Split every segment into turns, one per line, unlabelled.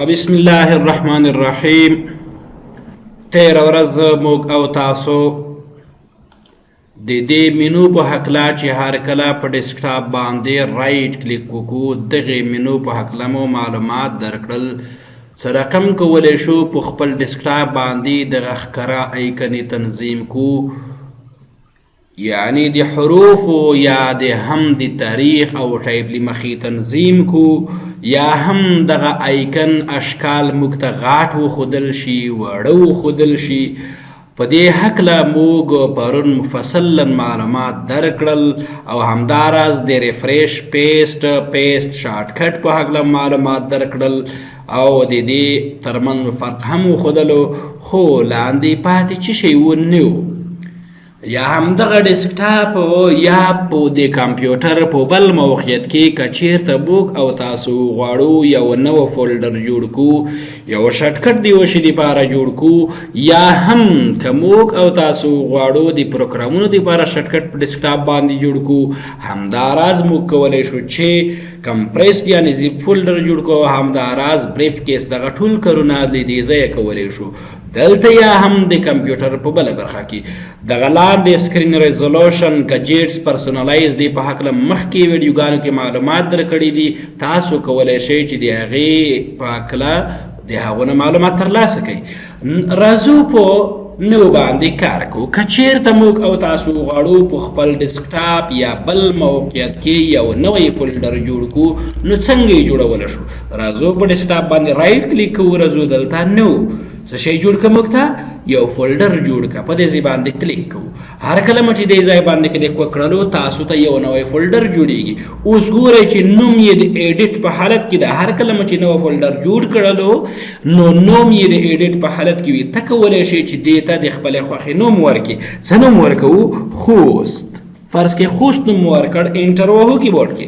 بسم الله الرحمن الرحیم. تیر ورځ موږ او تاسو د دې مینو په هکله چې هر کله په ډیسکټاپ باندې رایټ کلیک وکړو دغې مینو په هکله مو معلومات درکړل څه رقم کولی شو په خپل ډیسکټاپ باندې دغه ښکاره ایکنې تنظیم کو، یعنی د حروفو یا د هم د تاریخ او ټایپ له مخې تنظیم کو، یا هم دغه ایکن اشکال موږ ته غاټ وښودل شي واړه وښودل شي. په دې هکله موږ پرون مفصلا معلومات درکړل او همداراز د ریفریش پیسټ شارټکټ په هکله معلومات درکړل او د دې ترمنځ فرق هم وښودلو، خو لاندې پاتې څه شی ونه و. یا هم دغه ډیسکټاپ یا په د کمپیوټر په بل موقعیت کې که چیرته موږ او تاسو غواړو یو نوی فولډر جوړ کړو، یو شارټکټ د یوه شي دپاره جوړ کړو، یا هم که موږ او تاسو غواړو د پروګرامونو دپاره شارټکټ په ډیسکټاپ باندې جوړ کړو، همداراز موږ کولی شو چې کمپریسډ یعنې زیپ فولډر جوړ کړو، همداراز بریف کیس دغه ټول کارونه د دې ځایه کولی شو. دلته یا هم د کمپیوټر په بله برخه کې دغه لاندې سکرین ریزولوشن کجیټس پرسونلایز دی په هکله مخکې ویډیوګانو کې معلومات درکړي دي، تاسو کولی شئ چې د هغې په هکله د هغو نه معلومات ترلاسه کړئ. راځو په نو باندې کار کوو. که چیرته موږ او تاسو غواړو په خپل ډیسکټاپ یا بل موقعیت کې یو نوی فولډر جوړ کړو، نو څنګه یې جوړولی شو؟ راځو په ډیسکټاپ باندې رایټ کلیک کوو، راځو دلته نو څه شی جوړ کړه، موږ ته یو فولډر جوړ کړه، په دې ځای باندې کلیک کوو. هر کله مو چې دې ځای باندې کلیک وکړلو تاسو ته یو نوی فولډر جوړیږي. اوس ګورئ چې نوم یې د ایډیټ په حالت کې ده. هر کله مو چې نوی فولډر جوړ کړلو نو نوم یې د ایډیټ په حالت کې وي. ته کولی شئ چې دې ته د خپلې خوښې نوم ورکړي. څه نوم ورکوو؟ خوست. فرض کې خوست نوم ورکړ، انټر وهو کیبورډ کې.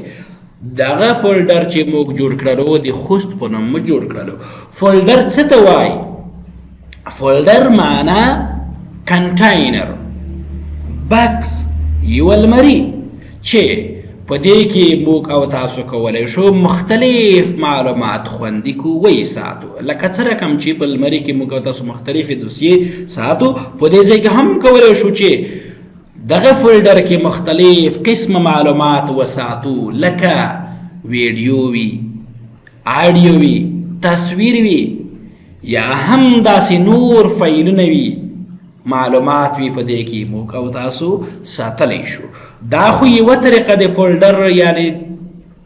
دغه فولډر چې موږ جوړ کړلو د خوست په نوم مو جوړ کړلو. فولډر څه ته وایي؟ فولډر معنا کنټاینر، بکس، یو المري چې په دې کې موږ او تاسو کولی شو مختلف معلومات خوندي کو وساتو. لکه څه رقم چې په المري کې موږ او تاسو مختلفې دوسیې ساتو، په دې ځای کې هم کولی شو چې دغه فولډر کې مختلف قسم معلومات وساتو، لکه ویډیو وي، آډیو وي، تصویر وي، یا هم داسې نور فایلونه وي، معلومات وي، په دې کې موږ او تاسو ساتلی شو. دا خو یوه طریقه د فولډر یعنې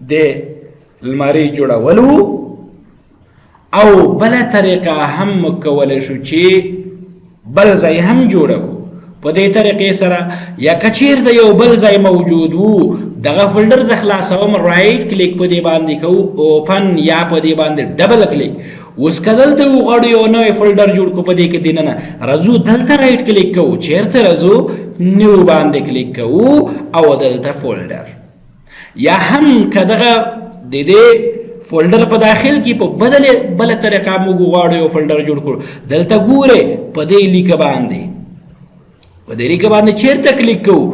د المارۍ جوړولو، او بله طریقه هم موږ کولی شو چې بل ځای هم جوړه کړو. په دې طریقې سره یا که چیرته یو بل ځای موجود وو دغه فولډر زه خلاصوم، رایټ کلیک په دې باندې کوو، اوپن یا په دې باندې ډبل کلیک. اوس که دلته وغواړو یو نوی فولډر جوړ کړو په دې کې دننه، راځو دلته رایټ کلیک کوو، چیرته راځو نیو باندې کلیک کوو او دلته فولډر. یا هم که دغه د دې فولډر په داخل کې په بله طریقه موږ غواړو یو فولډر جوړ کړو، دلته ګورئ په دې لیکه باندې چیرته کلیک کوو،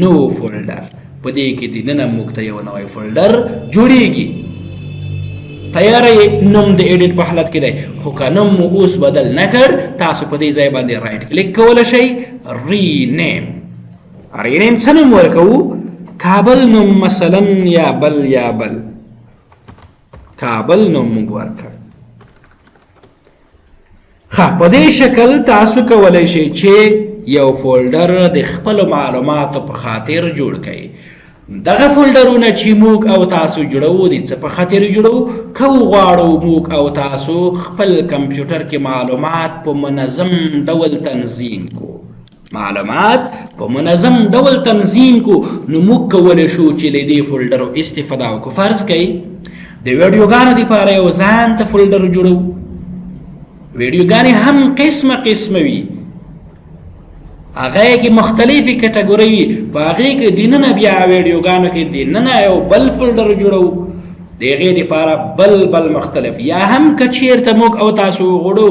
نو فولډر. په دې کې دننه موږ ته یو نوی فولډر جوړیږي. تیاره نوم د ایډیټ په حالت کې دی، خو که نوم مو اوس بدل نه کړ تاسو په دې ځای باندې رایټ کلیک کولی شئ، رینیم. رینیم څه نوم ورکوو؟ کابل نوم مثلا، یا بل کابل نوم موږ ورکړ. ښه، په دې شکل تاسو کولی شئ چې یو فولډر د خپلو معلوماتو په خاطر جوړ کړئ. دغه فولډرونه چې موږ او تاسو جوړوو د څه په خاطر جوړوو؟ که غواړو موږ او تاسو خپل کمپیوټر کې معلومات په منظم ډول تنظیم کو، نو موږ کولی شو چې له دې فولډرو استفاده وکړو. فرض کړئ د ویډیوګانو دپاره یو ځان ته فولډر جوړوو. ویډیوګانې هم قسمه وي، هغه کې مختلفې کټګورۍ وي، په هغې کې دننه بیا ویډیوګانو کې دننه یو بل فولډر جوړوو، د هغې دپاره بل مختلف. یا هم که چیرته موږ او تاسو غواړو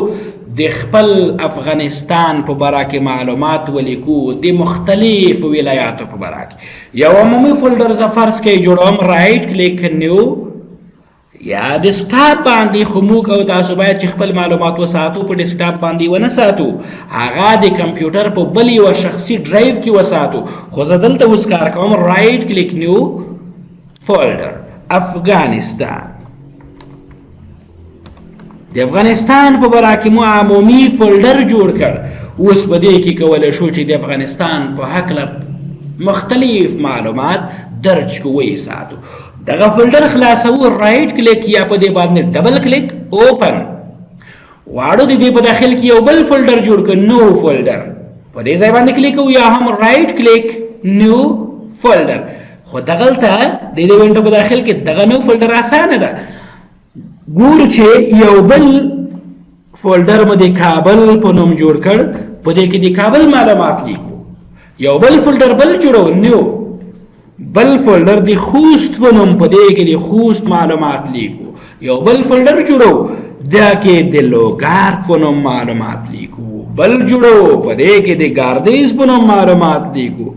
د خپل افغانستان په باره کې معلومات ولیکو، د مختلفو ولایاتو په باره کې یو عمومي فولډر زه فرض کې جوړوم، رایټ کلیک نیو یا ډیسکټاپ باندې خو موږ او تاسو باید چې خپل معلومات وساتو په ډیسکټاپ باندې ونه ساتو هغه د کمپیوټر په بل یوه شخصي ډرایو کې وساتو خو زه دلته اوس کار کوم رایټ کلیک نیو فولډر افغانستان د افغانستان په باره کې مو عمومي فولډر جوړ کړ اوس په دې کې کولی شو چې د افغانستان په هکله مختلف معلومات درج کو وساتو دغه فولډر خلاصو رائټ کلیک یا په دې باندې ډبل کلیک اوپن واړو د دې په داخل کې یو بل فولډر جوړ کړ نو فولډر په دې ځای باندې کلیک یا هم رائټ کلیک نیو فولډر خو دغلته د دې وینډو په داخل کې دغه نو فولډر اسانه ده ګور چې یو بل فولډر مې د کابل په نوم جوړ کړ په دې کې د کابل معلومات لیکو یو بل فولډر بل جوړو نیو بل فولډر د خوست په نوم په دې کې د خوست معلومات لیکو یو بل فولډر جوړو دا کې د لوګار په نوم معلومات لیکو بل جوړو په دې کې د ګاردیز په نوم معلومات لیکو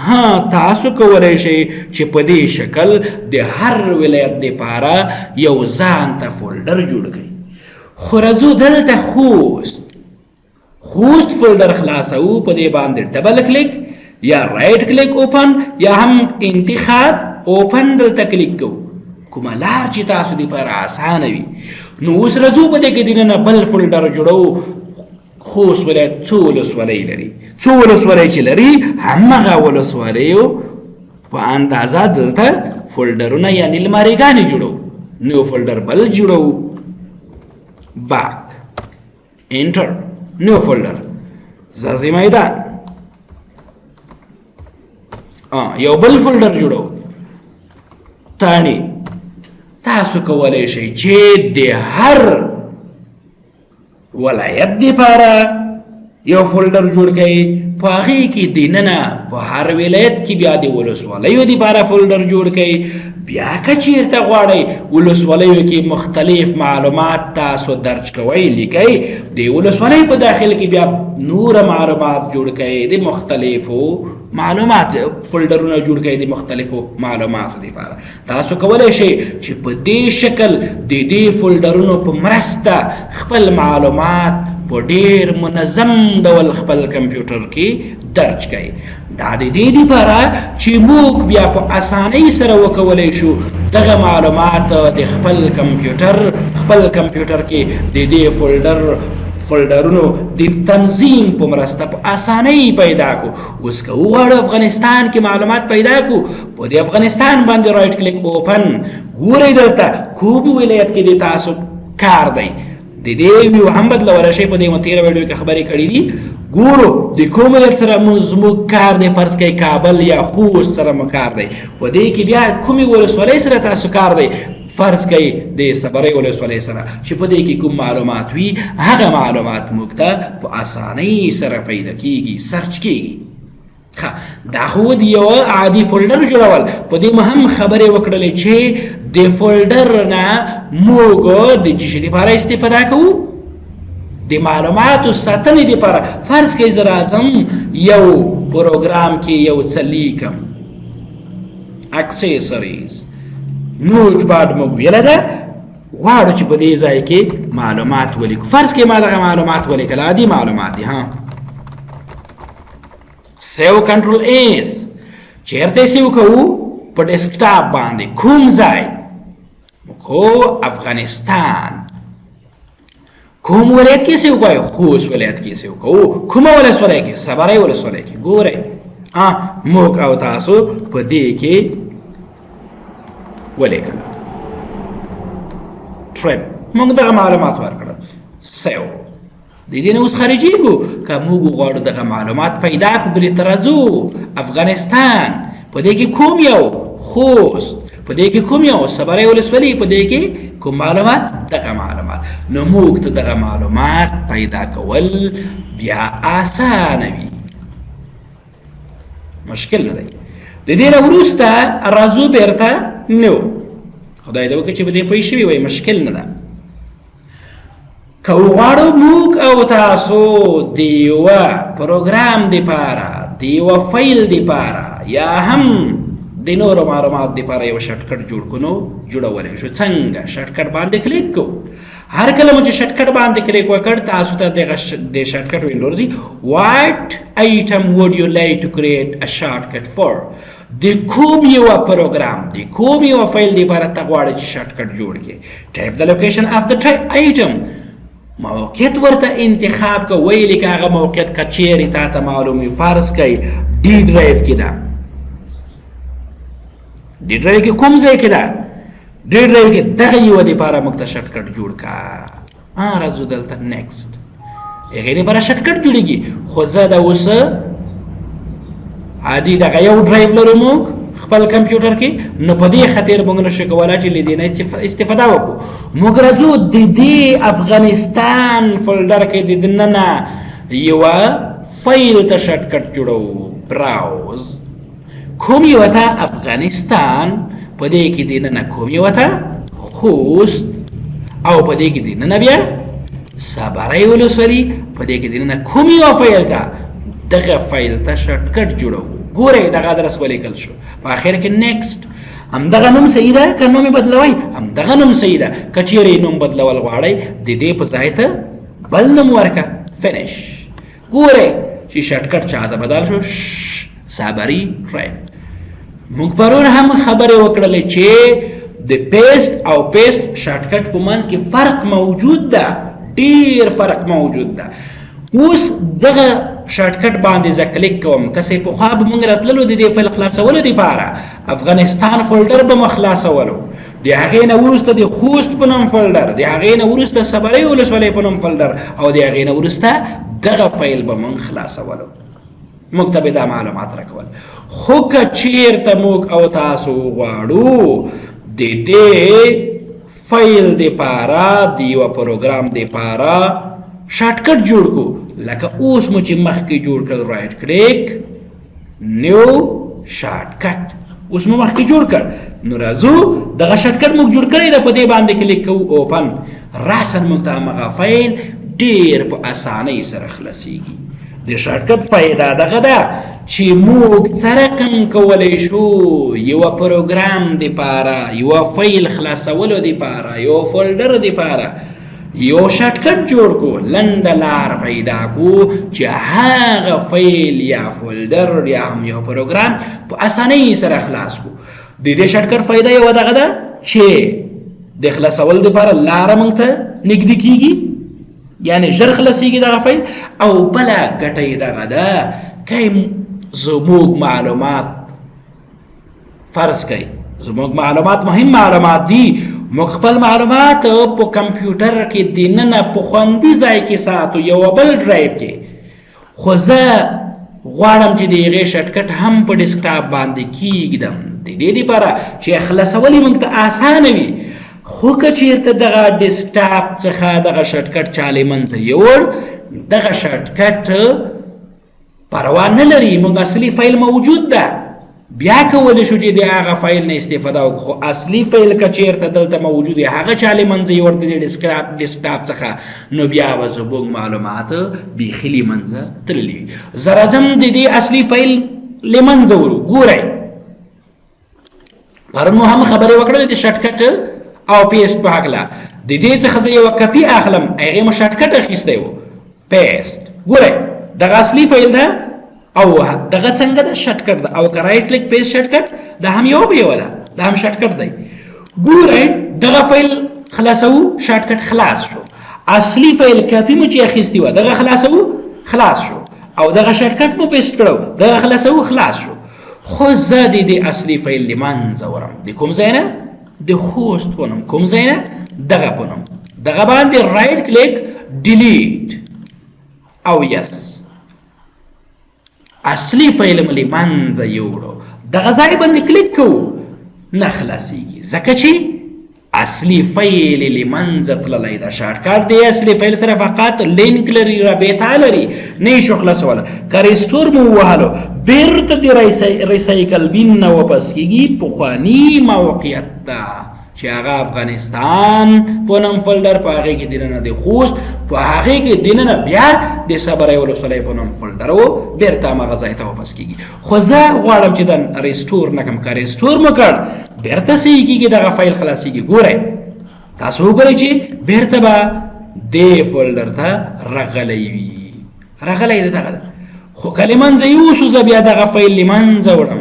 ها تاسو کولی شئ چې په دې شکل د هر ولایت دپاره یو ځان ته فولډر جوړ کړئ خو راځو دلته خوست فولډر خلاصو په دې باندې ډبل کلیک یا رائټ کلیک اوپن یا هم انتخاب اوپن دلته کلیک کو کومه لار چې تاسو دپاره اسانه وي نو اوس راځو په دې کې دننه بل فولډر جوړو خوست ولایت څو ولسوالۍ لري څو ولسوالۍ چې لري همغه ولسوالیو په اندازه دلته فولډرونه یعنې لماریګانې جوړو نو فولډر بل جوړو باک انټر نو فولډر ځاځي میدان یو بل فولډر جوړو تانی تاسو کولی شئ چې د هر ولایت دپاره یو فولډر جوړ کړئ په هغې کې دننه په هر ولایت کې بیا د ولسوالیو دپاره فولډر جوړ کړئ بیا که چیرته غواړئ ولسوالیو کې مختلف معلومات تاسو درج کوئ لیکئ د ولسوالۍ په داخل کې بیا نور معلومات جوړ کړئ د مختلفو معلومات فولډرونه جوړ کړئ د مختلفو معلوماتو دپاره تاسو کولی شئ چې په دې شکل د دې فولډرونو په مرسته خپل معلومات په ډیر منظم ډول خپل کمپیوټر کې درج کړئ دا د دې دپاره چې موږ بیا په اسانۍ سره وکولی شو دغه معلومات د خپل کمپیوټر کې د دې فولډرونو د تنظیم په مرسته په اسانۍ پیدا کو اوس که وغواړو افغانستان کې معلومات پیدا کو په دې افغانستان باندې رایټ کلیک اوپن ګورئ دلته کوم ولایت کې د تاسو کار دی د دې ویو هم بدلولی شئ په دې مو تېره ویډیو کې خبرې کړي دي ګورو د کوم ولایت سره زموږ کار دی فرض کړئ کابل یا خوست سره مو کار دی په دې کې بیا کومې ولسوالۍ سره تاسو کار دی فرض کړئ د صبرۍ ولسوالۍ سره چې په دې کې کوم معلومات وي هغه معلومات موږ ته په اسانۍ سره پیدا کیږي سرچ کیږي دا خو د یو عادي فولډر جوړول په دې مو هم خبرې وکړلې چې د فولډر نه موږ د څه شي لپاره استفاده کوو د معلوماتو ساتنې لپاره فرض کړئ زه راځم یو پروګرام کې یو څه لیکم اکسیسریز نوټ پاډ مو ویله ده غواړو چې په دې ځای کې معلومات ولیکو فرض کړئ ما دغه معلومات ولیکل عادي معلومات دي سیو کنټرول ایس چیرته سیو کوو په ډیسکټاپ باندې کوم ځای خو افغانستان کوم ولایت کې سیو کوو خوست ولایت کې سیو کوو کومه ولسوالۍ کې صبرۍ ولسوالۍ کې ګورئ موږ او تاسو په دې کې ولیکل ټرپ موږ دغه معلومات ورکړل سیو د دې نه اوس خارجېږو که موږ غواړو دغه معلومات پیدا کړو بلې ته راځو افغانستان په دې کې کوم یو خوست په دې کې کوم یو صبرۍ ولسوالۍ په دې کې کوم معلومات دغه معلومات نو موږ ته دغه معلومات پیدا کول بیا اسانه وي مشکل نه دی د دې نه وروسته راځو بیرته نو خدای دې وکړي چې په دې پوه شوي وای مشکل نه ده که وغواړو موږ او تاسو د یوه پروګرام دپاره د یوه فایل دپاره یا هم د نورو معلومات لپاره یو شارټکټ جوړ کړو نو جوړولی شو. څنګه شارټکټ باندې کلیک کوو. هر کله مو چې شارټکټ باندې کلیک وکړ تاسو ته د شارټکټ وینډو راځي. what item would you like to create a shortcut for؟ د کوم یو پروګرام د کوم یو فایل لپاره ته غواړئ چې شارټکټ جوړ کړئ. type the location of the item. موقعیت ورته انتخاب کو. ویلې که هغه موقعیت که چیرې تا ته معلوم وي، فرض کړئ ډي ډرایو کې ده، ډي ډرایو کې کوم ځای کې ده؟ ډي ډرایو کې دغه یوه دپاره موږ ته شارټکټ جوړ که. راځو دلته نیکسټ هغې دپاره شارټکټ جوړېږي. خو زه د اوس عادي دغه یو ډرایو لرو موږ خپل کمپیوټر کې، نو په دې خاطر موږ نشو کولی چې له دې نه استفاده وکړو. موږ راځو د دې افغانستان فولډر کې د دننه یوه فایل ته شارټکټ جوړوو. براوز کوم یوه ته؟ افغانستان. په دې کې دننه کوم یوه ته؟ خوست. او په دې کې دننه بیا صبری ولسوالي. په دې کې دننه کوم یوه فایل ته؟ دغه فایل ته شارټکټ جوړوو. ګورئ دغه ادرس ولیکل شو. په آخر کې نیکسټ. همدغه نوم صحیح ده که نوم یې بدلوئ؟ همدغه نوم صحیح ده. که چیرې نوم بدلول غواړئ د دې په ځای ته بل نوم ورکړه. فینش. ګورئ چې شارټکټ چا ته بدل شو. صبري ټرایب. موږ پرون هم خبرې وکړلې چې د پیسټ او پیسټ شارټکټ په منځ کې فرق موجود ده، ډېر فرق موجود ده. اوس دغه شارټکټ باندې زه کلیک کوم. کسې پخوا به موږ راتللو د دې فایل خلاصولو دپاره، افغانستان فولډر به مو خلاصولو، د هغې نه وروسته د خوست په نوم فولډر، د هغې نه وروسته صبرۍ ولسوالۍ په نوم فولډر، او د هغې نه وروسته دغه فایل به موږ خلاصولو. موږ ته به دا معلومات راکول. خو که چیرته موږ او تاسو غواړو د دې فایل دپاره د یوه پروګرام دپاره شارټکټ جوړ کو، لکه اوس مو چې مخکې جوړ کړ رایټ کلیک نیو شارټکټ. اوس مو مخکې جوړ کړ، نو راځو دغه شارټکټ موږ جوړ کړی ده، په دې باندې کلیک کوو اوپن. راسن موږ ته همغه فایل ډېر په اسانۍ سره خلاصیږي. د شارټکټ فایده دغه ده چې موږ څه رقم کولی شو یوه پروګرام دپاره، یوه فایل خلاصولو دپاره، یو فولډر دپاره یو شارټکټ جوړ کو، لنډه لار پیدا کو چې هغه فایل یا فولډر یا هم یو پروګرام په اسانۍ سره خلاص کو. د دې شارټکټ فایده یوه دغه ده چې د خلاصولو دپاره لاره موږ ته نږدې کیږي، یعنې ژر خلاصیږي دغه فایل. او بله ګټه یې دغه ده که زموږ معلومات فرض کوي زموږ معلومات مهم معلومات دي، موږ خپل معلومات په کمپیوټر کې دننه په خوندي ځای کې ساتو، یو بل ډرایو کې. خو زه غواړم چې د هغې شارټکټ هم په ډیسکټاپ باندې کیږدم، د دې لپاره چې خلاصول یې موږ ته اسانه وي. خو که چېرته دغه ډیسکټاپ څخه دغه شارټکټ چا له منځه یوړ، دغه شارټکټ پروا نه لري، موږ اصلي فایل موجود ده، بیا کولی شو چې د هغه فایل نه استفاده وکړو. خو اصلي فایل که چېرته دلته موجود وي، هغه چا له منځه یوړ د ډیسکټاپ څخه، نو بیا به زموږ معلومات بیخي له منځه تللي وي. زه راځم د دې اصلي فایل له منځه ورو. ګورئ پرون مو هم خبرې وکړلې د شارټکټ او پیسټ په هکله. د دې څخه زه یوه کپي اخلم، هغې مو شارټکټ اخیستی و پیسټ. ګورئ دغه اصلي فایل ده او دغه څنګه ده شارټکټ ده، او که رایټ کلیک پیسټ شارټکټ دا هم یو به یوه ده، دا هم شارټکټ دی. ګورئ دغه فایل خلاصوو، شارټکټ خلاص شو. اصلي فایل کاپي مو چې اخیستې وه دغه خلاصوو، خلاص شو. او دغه شارټکټ مو پیسټ کړو، دغه خلاصوو، خلاص شو. خو زه د دې اصلي فایل له منځه ورم. د کوم ځای نه؟ د خوست په نوم. کوم ځای نه؟ دغه په نوم. دغه باندې رایټ کلیک ډیلیټ او یس، اصلي فایل مو له منځه یوړو. دغه ځای باندې کلیک کوو، نه خلاصیږي ځکه چې اصلي فایل له منځه تللی ده. شارټکټ د اصلي فایل سره فقط لینک لري، رابطه لري، نه یې شو خلاصولی. که ریسټور مو ووهلو بیرته د ریسایکل بین نه واپس کېږي، پخواني موقعیت ته چې هغه افغانستان په نوم فولډر په هغې کې دننه د خوست په هغې کې دننه بیا د صبری ولسوالۍ په نوم فولډر و بېرته همغه ځای ته واپس کېږي. خو زه غواړم چې دا ریسټور نه کړم. که ریسټور مو کړ بېرته صحیح کېږي، دغه فایل خلاصېږي. ګورئ تاسو وګورئ چې بېرته به دې فولډر ته رغلی وي. رغلی دی دغه ده. خو که له منځه یوسو زه بیا دغه فایل له منځه وړم،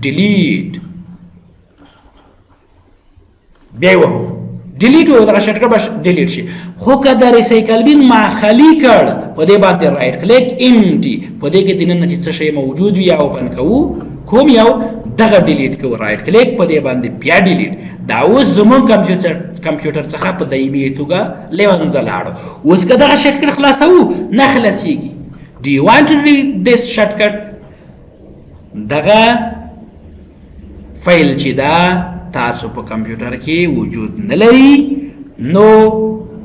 ډیلیټ بیا یې وهو، ډیلیټ وهو، دغه شارټکټ به ډیلیټ شي. خو که د ریسایکل بین ما خالي کړ په دې باندې رایټ کلیک امټي، په دې کې دننه چې څه شی موجود وي یا اوپن کوو کوم یو دغه ډیلیټ کوو، رایټ کلیک په دې باندې بیا ډیلیټ. دا اوس زموږ کمپیوټر څخه په دایمي توګه له منځه لاړو. اوس که دغه شارټکټ خلاصوو نه خلاصېږي. Do you want to read this shortcut؟ دغه فایل چې دا تاسو په کمپیوټر کې وجود نه لري نو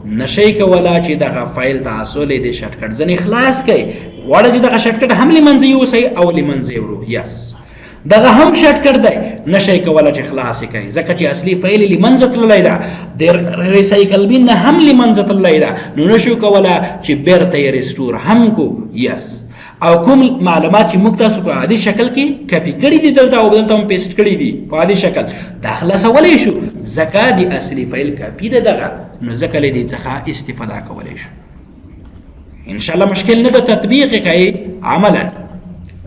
نشئ کولی چې دغه فایل تاسو له دې شارټکټ ځنې خلاص کړئ. غواړئ چې دغه شارټکټ هم له منځه یوسئ او له منځه یې وړو. یس دغه هم شارټکټ دی، نشئ کولی چې خلاص یې کړئ ځکه چې اصلي فایل له منځه تللی ده، د ریسایکل بین نه هم له منځه تللی ده، نو نشو کولی چې بیرته یې ریسټور هم کو. یس او کوم معلومات چې موږ تاسو په عادي شکل کې کاپي کړي دي دلته او دلته هم پیسټ کړي دي په عادي شکل، دا خلاصولی شو ځکه د اصلي فایل کاپي ده دغه، نو ځکه له دې څخه استفاده کولی شو. انشاءالله مشکل نه ده، تطبیق یې کوئ عملا.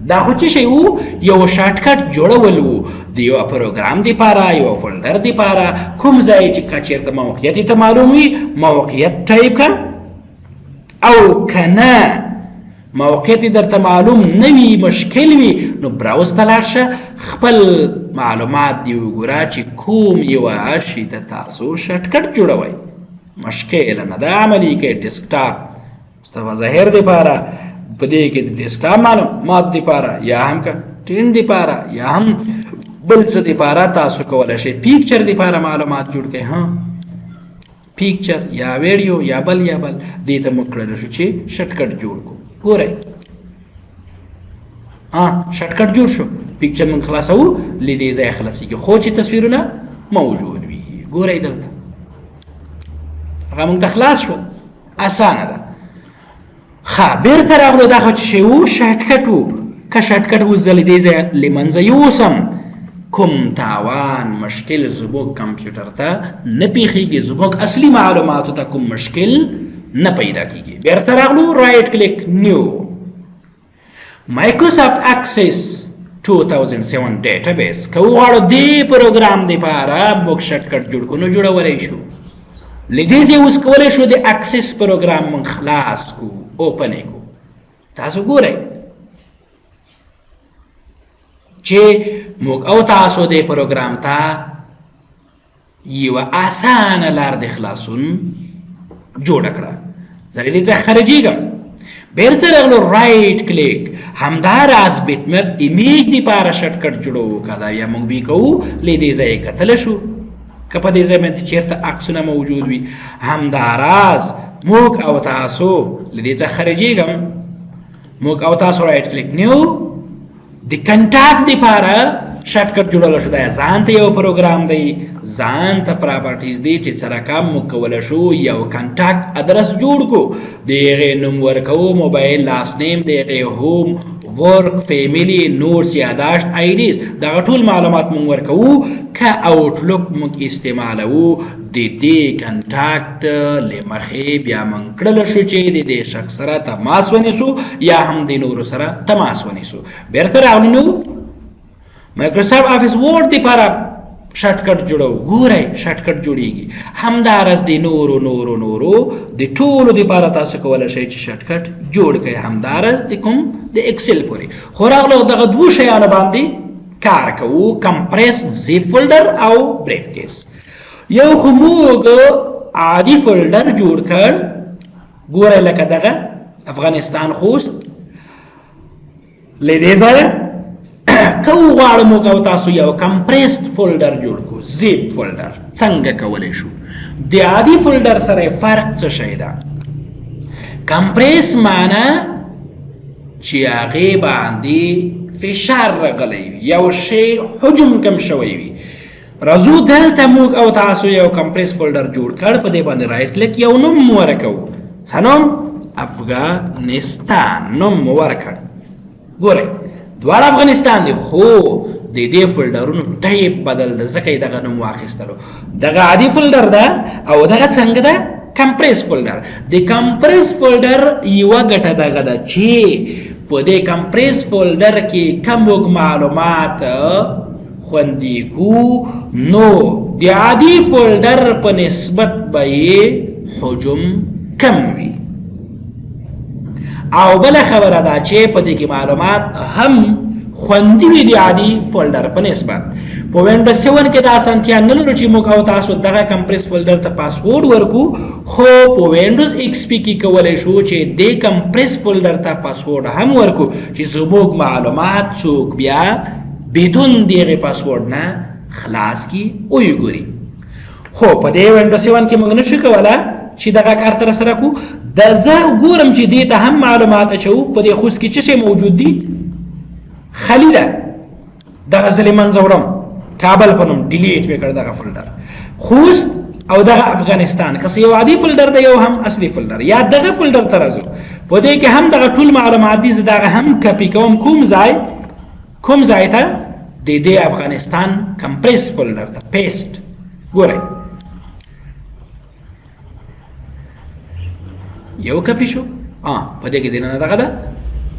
دا خو څه شی وو؟ یو شارټکټ جوړول وو د یو پروګرام دپاره، یو فولډر دپاره. کوم ځای چې که چېرته موقعیت ته معلوم وي موقعیت ټایپ کړه، او که نه موقعیت درته معلوم نه وي، مشکل وي، نو براوز ته لاړ شه، خپل معلومات دې وګوره چې کوم یوه شي ته تاسو شارټکټ جوړوئ. مشکل نه ده، عملي کوئ. ډیسکټاپ مصطفی ظاهر دپاره په دې کې د ډیسکټاپ معلومات دپاره یا هم که ټین دپاره یا هم بل څه دپاره تاسو کولی شئ پیکچر دپاره معلومات جوړ کړئ. ها پیکچر یا ویډیو یا بل دې ته موږ کړلی شو چې شارټکټ جوړ کړو. ګورئ شارټکټ جوړ شو، پیکچر موږ خلاصوو له دې ځایه خلاصېږي، خو چې تصویرونه موجود وي. ګورئ دلته هغه موږ ته خلاص شول، اسانه ده. ښه بېرته راغلو، دا خو چې شی وو شارټکټ وو. که شارټکټ اوس زه له دې ځایه له منځه یوسم کوم تاوان مشکل زموږ کمپیوټر ته نه پیښیږي، زموږ اصلي معلوماتو ته کوم مشکل نه پیدا کیږي. بیرته راغلو، رایټ کلیک نیو، مایکروسافټ اکسس 2007 ډیټابیس. که وغواړو دې پروګرام دپاره موږ شارټکټ جوړ کړو نو جوړولی شو. له دې ځایه اوس کولی شو د اکسس پروګرام موږ خلاص کړو، اوپن یې کړو. تاسو ګورئ چې موږ او تاسو دې پروګرام ته یوه اسانه لار د خلاصون جوړه کړه. زه له دې ځایه خارجېږم، بیرته راغلو، رایټ کلیک، همداراز بیټ میپ ایمیج دپاره شارټکټ جوړوو. که دا بیا موږ بیا کوو له دې ځایه کتلی شو، که په دې ځای باندې چېرته عکسونه موجود وي. همداراز موږ او تاسو له دې څخه خارجېږم، موږ او تاسو رایټ کلیک نیو، د کنټاکټ دپاره شارټکټ جوړولی شو. دا ځان ته یو پروګرام دی، ځان ته پراپرټیز دی چې سره کم موږ کولی شو یو کنټاکټ ادرس جوړ کړو، د هغې نوم ورکوو، موبایل، لاست نیم، د هغې هوم، ورک، فیملی، نوټس، یاداشت، آیډیز، دغه ټول معلومات موږ ورکوو. که آوټلوک موږ استعمالوو، د دې کنټاکټ له مخې بیا موږ کړلی شو چې د دې شخص سره تماس ونیسو یا هم د نورو سره تماس ونیسو. بیرته راغلو نو مایکروسافټ افیس ورډ دپاره شارټکټ جوړوو. ګورئ شارټکټ جوړیږي. همداراز د نورو د ټولو دپاره تاسو کولی شئ چې شارټکټ جوړ کړئ، همداراز د کوم د اکسل پورې. خو راغلو دغه دوو شیانو باندې کار کوو، کمپریس زیپ فولډر او بریف کیس. یو خو موږ عادي فولډر جوړ کړ، ګورئ لکه دغه افغانستان خوست له دې ځایه. که وغواړو موږ او تاسو یو کمپریسډ فولډر جوړ کړو، زیپ فولډر. څنګه کولی شو؟ د عادي فولډر سره فرق څه شی ده؟ کمپریس معنی چې هغې باندې فشار راغلی وي، یو شی حجم کم شوی وي. راځو دلته موږ او تاسو یو کمپریس فولډر جوړ کړ، په دې باندې رائټ کلیک یو نوم ورکوو، څه نوم؟ افغانستان نوم ورکړ. ګورئ دواړه افغانستان دی، خو د دې فولډرونو ټایپ بدل ده، ځکه یې دغه نوم واخیستلو. دغه عادي فولډر ده او دغه څنګه ده؟ کمپریس فولډر. د کمپریس فولډر یوه ګټه دغه ده چې په دې کمپریس فولډر کې کم معلومات خوندي کو، نو د عادي فولډر په نسبت به یې حجم کم وي. او بله خبره ده چې په دې کې معلومات هم خوندي وي د عادي فولډر په نسبت. په وینډوز 7 کې دا اسانتیا نه لرو چې موږ او تاسو دغه کمپریس فولډر ته پاسورډ ورکو، خو په وینډوز ایکس پی کې کولی شو چې دې کمپریس فولډر ته پاسورډ هم ورکو چې زموږ معلومات څوک بیا بدون دغه پاسورډ نه خلاص کی او وګوري. خو په دې وینډوز 7 کې موږ نشو کولای چې دغه کار تر سره کو. د زه ګورم چې دې ته هم معلومات اچو، په دې خوست کې څه شی موجود دي؟ خالی ده، دغه ځلې منځه وړم، کابل په نوم ډیلیټ مې کړ دغه فولډر. خوست او دغه افغانستان که یو عادي فولډر دی یو هم اصلي فولډر، یا دغه فولډر ته راځو، په دې کې هم دغه ټول معلومات دي، زه دغه هم کاپي کوم کوم ځای ته؟ د دې افغانستان کمپریس فولډر ته پیسټ. ګورئ یو کاپي شو، په دې کې دننه دغه ده،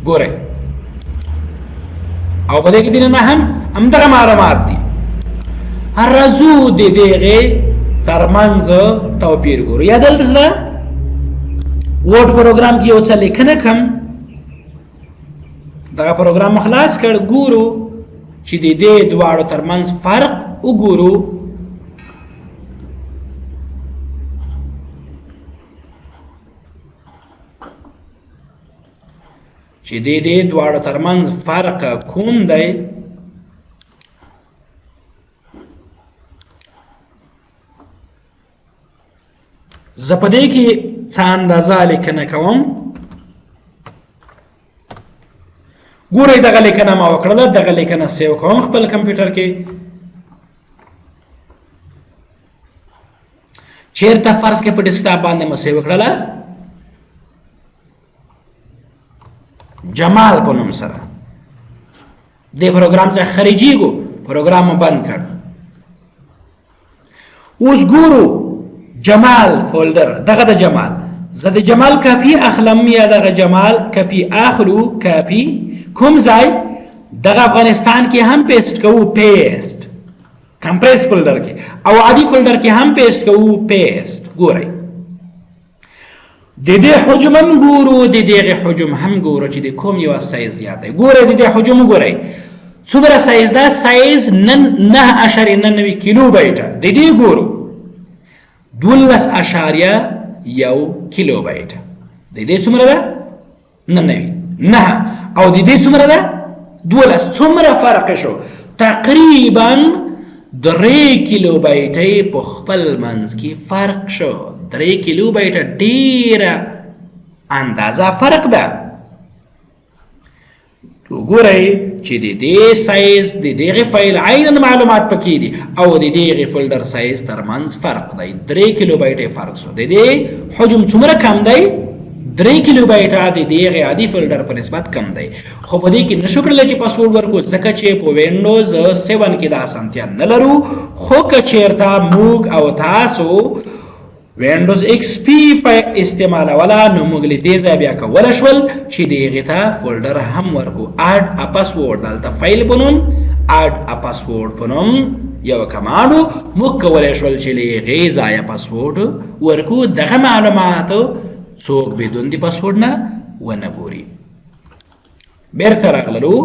ګورئ، او په دې کې دننه هم همدغه معلومات دي. راځو د دغې ترمنځ توپیر ګورو. یا دلته زه وورډ پروګرام کې یو څه لیکنه کم، دغه پروګرام خلاص کړ، ګورو چې د دې دواړو ترمنځ فرق وګورو. چې د دې دواړو ترمنځ فرق کوم دی؟ زه په دې کې څه اندازه لیکنه کوم. ګورئ دغه لیکنه ما وکړله، دغه لیکنه سیو کوم خپل کمپیوټر کې. چیرته فرض کې په ډیسکټاپ باندې مې سیو کړله، جمال په نوم سره. دې پروګرام څخه خارجيږو، پروګرام بند کړ. اوس ګورو جمال فولډر، دغه د جمال، زه د جمال کاپي اخلم یا دغه جمال کاپي اخلو. کاپي کوم ځای؟ دغه افغانستان کې هم پیسټ کوو، پیسټ کمپریس فولډر کې، او عادي فولډر کې هم پیسټ کوو، پیسټ. ګورئ د دې حجم هم ګورو، د دغه حجم هم ګورو چې د کوم یو سایز زیات دی. ګورئ د دې حجم ګورئ څومره سایز ده؟ سایز 9.9 کیلو بایټه. د دې ګورو 12.1 کیلو بایټه. د دې څومره ده؟ 9 او د دې څومره ده؟ 12. څومره فرق شو؟ تقریبا 3 کیلو بایټه په خپل منځ کې فرق شو. 3 کیلو بایټه ډیره اندازه فرق ده. وګورئ چې د دې سایز د دغه فایل عیناً معلومات پکې دي او د دغه فولډر سایز ترمنځ فرق دی. 3 کیلو بایټه فرق شو. د دې حجم څومره کم دی؟ 3 کیلو بایټه د دغه عادي فولډر په نسبت کم دی. خو په دې کې نشو کړلی چې پاسورډ ورکړو، ځکه چې په وینډوز 7 کې دا اسانتیا نه لرو. خو که چیرته موږ او تاسو وینډوز ایکس پی استعمالوله، نو موږ له دې ځای بیا کولی شول چې دغې ته فولډر هم ورکو. اډ ا پاسورډ، دلته فایل په نوم اډ ا پاسورډ په نوم یو کمانډ موږ کولی شول چې له هغې ځایه پاسورډ ورکو. دغه معلومات څوک بدون د پاسورډ نه ونه ګوري. بیرته راغللو،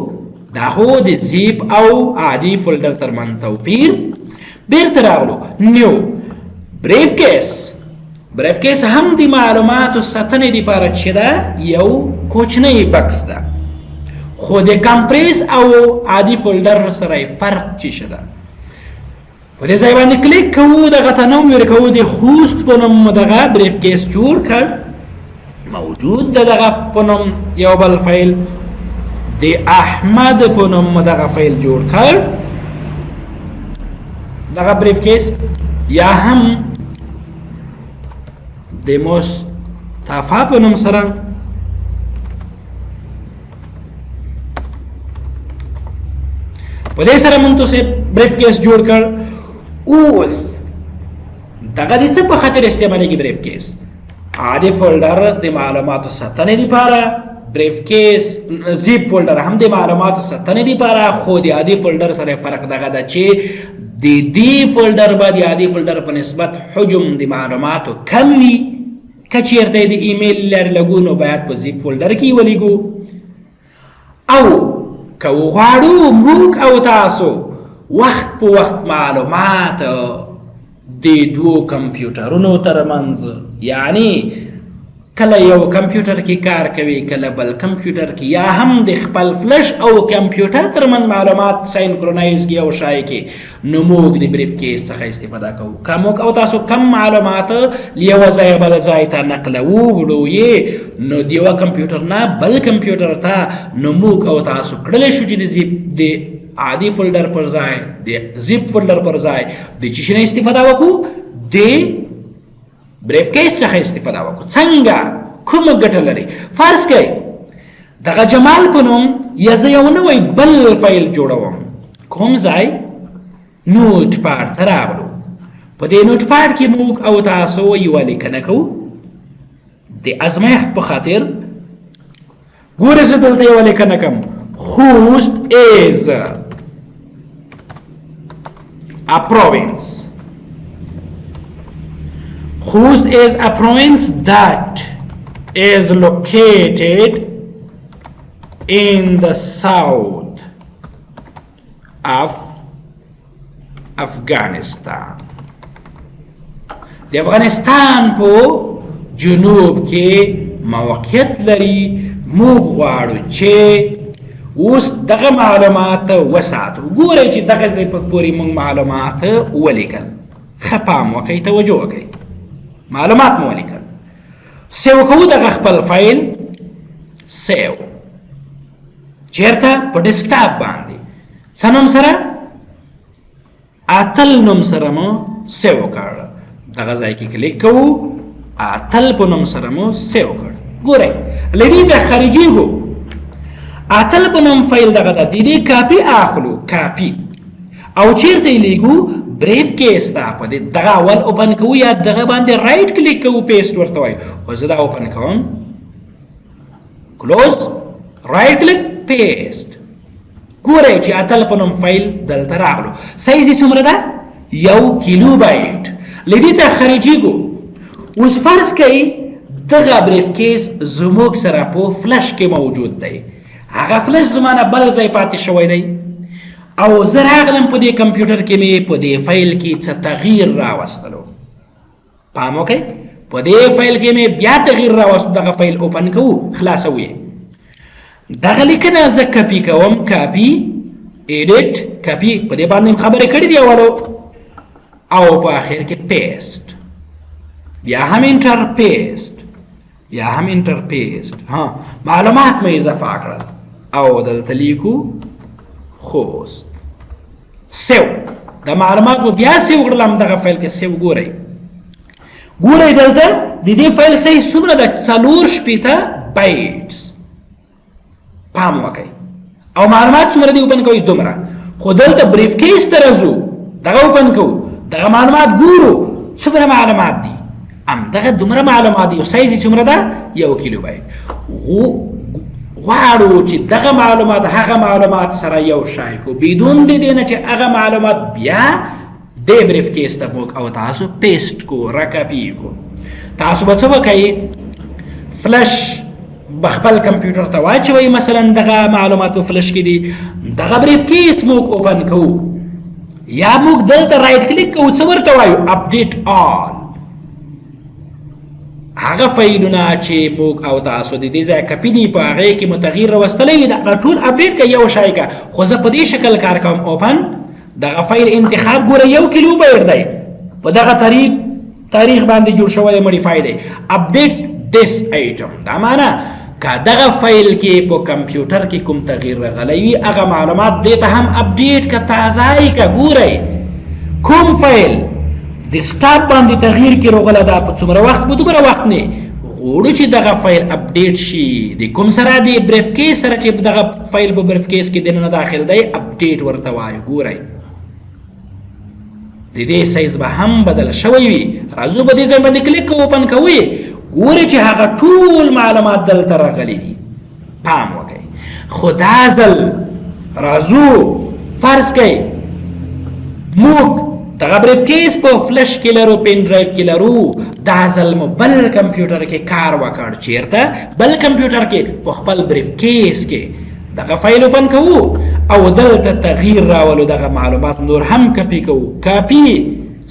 دا خو د زیپ او عادي فولډر ترمنځ توپیر. بیرته راغلو، نیو بریف کیس هم د معلوماتو ساتنې لپاره چې ده یو کوچنی بکس ده، خو د کمپریس او عادي فولډر سره فرق چې شه ده. په دې ځای باندې کلیک کوو، دغه ته نوم ورکوو، د خوست په نوم دغه بریف کیس جوړ کړ. موجود ده دغه په نوم یو بل فایل، د احمد په نوم دغه فایل جوړ کړ. دغه بریف کیس یا هم د مصطفی په نوم سره په دې سره مونږ ته بریف کیس جوړ کړ. اوس دغه د څه په خاطر استعمالېږي بریف کیس؟ عادي فولډر د معلوماتو ساتنې لپاره، بریف کیس زیپ فولډر هم د معلوماتو ساتنې لپاره، خو د عادي فولډر سره فرق دغه ده چې د دې فولډر به د عادي فولډر په نسبت حجم د معلوماتو کم وي. که چېرته د ایمیل لرې لګو نو باید په زیپ فولډر کې ولیږو. او که وغواړو موږ او تاسو وخت په وخت معلومات د دوو کمپیوټرونو ترمنځ، یعنی کله یو کمپیوټر کې کار کوي کله بل کمپیوټر کې، یا هم د خپل فلش او کمپیوټر ترمنځ معلومات سینکرونایز کې او شای کې، نو موږ د بریف کیس څخه استفاده کوو. که موږ او تاسو کم معلومات له یوه ځایه بل ځای ته نقلوو وړو یې نو د یوه کمپیوټر نه بل کمپیوټر ته، نو موږ او تاسو کړلی شو چې د عادي فولډر پر ځای د زیپ فولډر پر ځای د چی شي نه استفاده وکړو؟ د بریف کیس څخه استفاده وکړو. څنګه؟ کومه ګټه لري؟ فرض کړئ دغه جمال په نوم یا زه یو نوی بل فایل جوړوم، کوم ځای؟ نوټ پاډ ته راغلو. په دې نوټ پاډ کې موږ او تاسو یوه لیکنه کوو د ازمایښت په خاطر. ګوره زه دلته یوه لیکنه کوم: خوست is a province. Khost is a province that is located in the south of Afghanistan. د افغانستان په جنوب کې موقعیت لري. موږ غواړو چې اوس دغه معلومات وساتو. ګورئ چې دغه ځای پورې موږ معلومات ولیکل. ښه پام وکئ، توجه وکئ. معلومات مو ولیکل. سیو کوو دغه خپل فایل، سیو چیرته؟ په ډیسکټاپ باندې. څه نوم سره؟ اتل نوم سره مو سیو کړ. دغه ځای کې کلیک کوو، اتل په نوم سره مو سیو کړ. ګورئ له دې ځای خارجي کو اتل په نوم فایل دغه ده، د دې کاپي اخلو، کاپي او چیرته یې لیږو؟ بریف کیس ته. په دې دغه اول اوپن کوو یا دغه باندې رایټ کلیک کوو، پیسټ ورته وایو. خو زه دا اوپن کوم، کلوز، رایټ کلیک، پیسټ. ګورئ چې اتل په نوم فایل دلته راغلو. سایز یې څومره ده؟ 1 کیلو بایټ. له دې څخه خارجېږو. اوس فرض کوئ دغه بریف کیس زموږ سره په فلش کې موجود دی. هغه فلش زما نه بل ځای پاتې شوی دی او زه راغلم په دې کمپیوټر کې مې په دې فایل کې څه تغییر راوستلو. پام وکئ، په دې فایل کې مې بیا تغییر راوستلو. دغه فایل اوپن کوو، خلاصوو یې. دغه لیکنه زه کاپي کوم، کاپي، ایډیټ، کاپي. په دې باندې خبرې کړې دي اولو، او په آخر کې پیسټ، بیا هم انټر، پیسټ، بیا هم انټر، پیسټ. معلومات مې اضافه کړل او دلته لیکو خوست. سیو. د معلومات مو بیا سیو کړل، دغه فایل کې سیو. ګورئ دلته د دې فایل سایز څومره ده؟ 4 بایټس. پام وکئ. او معلومات څومره دي؟ اوپن کوئ دومره. خو دلته بریف کیس ته راځو، دغه اوپن کوو، دغه معلومات ګورو څومره معلومات دي. دغه دومره معلومات دي. سایز یې څومره ده؟ 1 کیلو بایټ. غواړو چې دغه معلومات هغه معلومات سره یو شای کو، بدون د دې نه چې هغه معلومات بیا د بریف کیس ته موږ او تاسو پیسټ کو، راکاپي کو. تاسو به څه وکئ؟ فلش بخپل کمپیوټر ته واچوئ. مثلا دغه معلومات په فلش کې دي. دغه بریف کیس موږ اوپن کوو یا موږ دلته رایټ کلیک کوو، څه ورته وایو؟ اپډیټ آل. هغه فایلونه چې موږ او تاسو د دې ځای کاپي دي، په هغې کې مو تغییر راوستلی وي، دغه ټول اپډیټ که یو شی که. خو زه په دې شکل کار کوم، اوپن. دغه فایل انتخاب ګوره 1 کیلو بایټ دی، په دغه تاریخ باندې جوړ شوی مډیفای دی. اپډیټ دیس ایټم، دا معنا که دغه فایل کې په کمپیوټر کې کوم تغییر راغلی وي، هغه معلومات دې ته هم اپډیټ که، تازه یې که. ګورئ کوم فایل ډیسکټاپ باندې تغییر کې راغله دا په څومره وخت په دومره وخت نه غواړو چې دغه فایل اپډیټ شي د کوم سره د بریف کیس سره چې دغه فایل په بریف کیس کې دننه داخل دی اپډیټ ورته وایو. ګورئ د دې سایز به هم بدل شوی وي. راځو په دې ځای باندې کلیک کوو اوپن کوئ ګورئ چې هغه ټول معلومات دلته راغلي دي. پام وکړئ خو دا ځل راځو فرض کړئ موږ دغه بریف کیس په فلش کې لرو پین ډرایو کې لرو دا ځل مو بل کمپیوټر کې کار وکړ چیرته بل کمپیوټر کې په خپل بریف کیس کې دغه فایل اوپن کوو او دلته تغییر راولو دغه معلومات نور هم کاپی کوو کاپی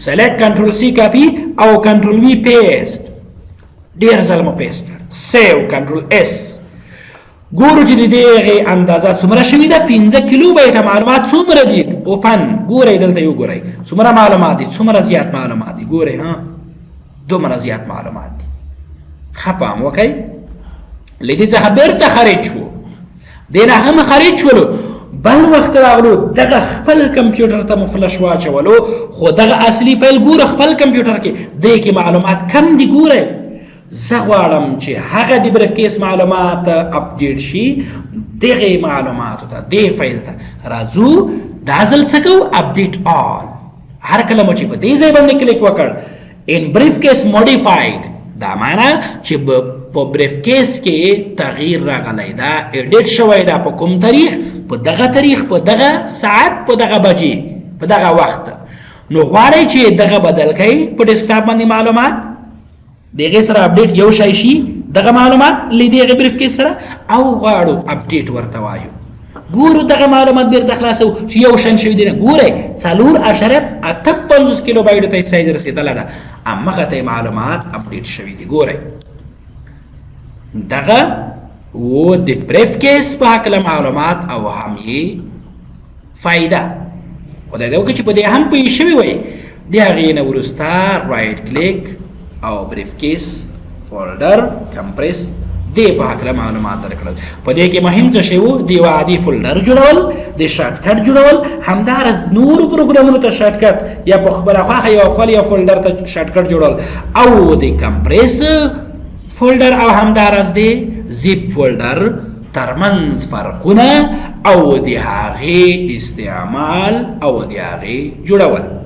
سلیکټ کنټرول سی کاپی او کنټرول وی پیسټ ډیر ځل مو پیسټ سیو کنټرول اس ګورو چې د دې اندازه څومره شوې ده 15 کیلو بایټه معلومات څومره دي اوپن ګورئ دلته یو ګورئ څومره معلومات دي څومره زیات معلومات دي ګورئ ها دومره زیات معلومات دي. ښه پام وکړئ له دې څخه بیرته خارج شو دې نه هم خارج شولو بل وخت راغلو دغه خپل کمپیوټر ته مو فلش واچولو خو دغه اصلي فایل ګوره خپل کمپیوټر کې دې کې معلومات کم دي. ګورئ زه غواړم چې هغه د بریف کیس معلومات اپډیټ شي دغه معلوماتو ته دې فایل ته راځو دا ځل څه کوو اپډیټ آل هر کله مو چې په دې ځای باندې کلیک وکړ ان بریف کیس موډیفاید دا معنا چې په بریف کیس کې تغییر راغلی دا ایډیټ شوی دا په کوم تاریخ په دغه تاریخ په دغه ساعت په دغه بجې په دغه وخت نو غواړئ چې دغه بدل کړئ په ډیسکټاپ باندې معلومات دغه سره اپډیټ یو شای شي دغه معلومات لیدغه بریف کیس سره او غواړو اپډیټ ورته وایو ګورو دغه معلومات بیرته خلاصو چې یو شان شوي دي نه ګورئ 4.58 کیلو بایټ ته سایز رسیدلی ده همغه ته معلومات اپډیټ شوي دي. ګورئ دغه و د بریف کیس په هکله معلومات او هم یې فایده خدای دې وکړي چې په دې هم پوه شوي وئ د هغې نه وروسته رایټ کلیک او بریف کیس فولډر کمپریس دې په هکله معلومات درکړل. په دې کې مهم څه شی و د یو عادي فولډر جوړول د شارټ کټ جوړول همداراز نورو پروګرامونو ته شارټ کټ یا په خپله خوښه یو فایل یا فولډر ته شارټ کټ جوړول او د کمپریس فولډر او همداراز د زیپ فولډر ترمنځ فرقونه او د هغې استعمال او د هغې جوړول.